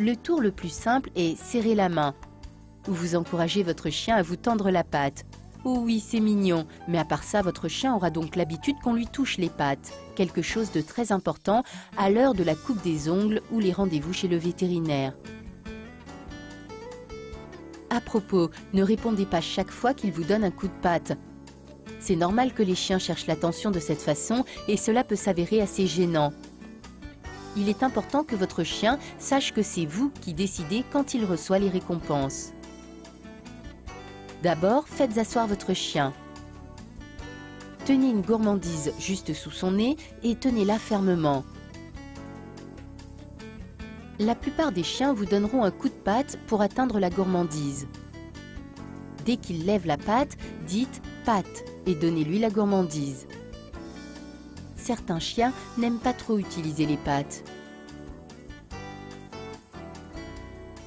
Le tour le plus simple est serrer la main. Vous encouragez votre chien à vous tendre la patte. Oh oui, c'est mignon, mais à part ça, votre chien aura donc l'habitude qu'on lui touche les pattes. Quelque chose de très important à l'heure de la coupe des ongles ou les rendez-vous chez le vétérinaire. À propos, ne répondez pas chaque fois qu'il vous donne un coup de patte. C'est normal que les chiens cherchent l'attention de cette façon et cela peut s'avérer assez gênant. Il est important que votre chien sache que c'est vous qui décidez quand il reçoit les récompenses. D'abord, faites asseoir votre chien. Tenez une gourmandise juste sous son nez et tenez-la fermement. La plupart des chiens vous donneront un coup de patte pour atteindre la gourmandise. Dès qu'il lève la patte, dites « patte » et donnez-lui la gourmandise. Certains chiens n'aiment pas trop utiliser les pattes.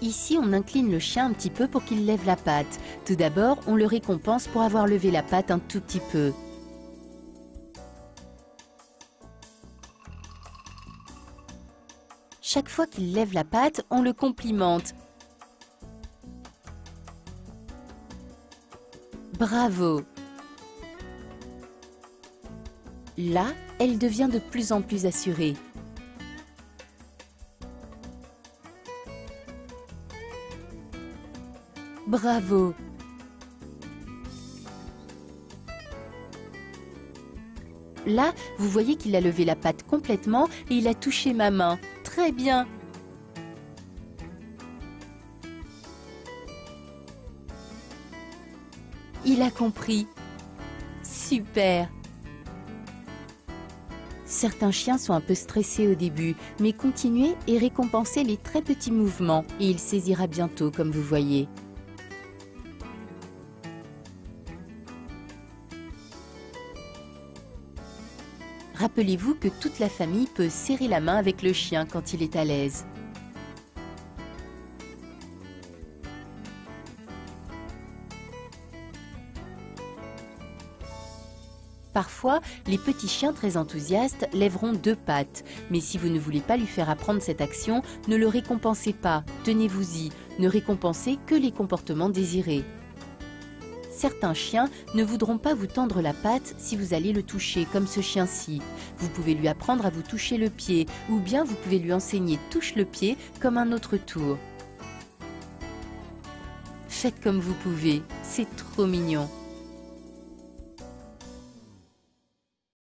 Ici, on incline le chien un petit peu pour qu'il lève la patte. Tout d'abord, on le récompense pour avoir levé la patte un tout petit peu. Chaque fois qu'il lève la patte, on le complimente. Bravo! Là, elle devient de plus en plus assurée. Bravo! Là, vous voyez qu'il a levé la patte complètement et il a touché ma main. Très bien! Il a compris. Super! Certains chiens sont un peu stressés au début, mais continuez et récompensez les très petits mouvements et il saisira bientôt, comme vous voyez. Rappelez-vous que toute la famille peut serrer la main avec le chien quand il est à l'aise. Parfois, les petits chiens très enthousiastes lèveront 2 pattes. Mais si vous ne voulez pas lui faire apprendre cette action, ne le récompensez pas, tenez-vous-y, ne récompensez que les comportements désirés. Certains chiens ne voudront pas vous tendre la patte si vous allez le toucher, comme ce chien-ci. Vous pouvez lui apprendre à vous toucher le pied, ou bien vous pouvez lui enseigner « touche le pied » comme un autre tour. Faites comme vous pouvez, c'est trop mignon.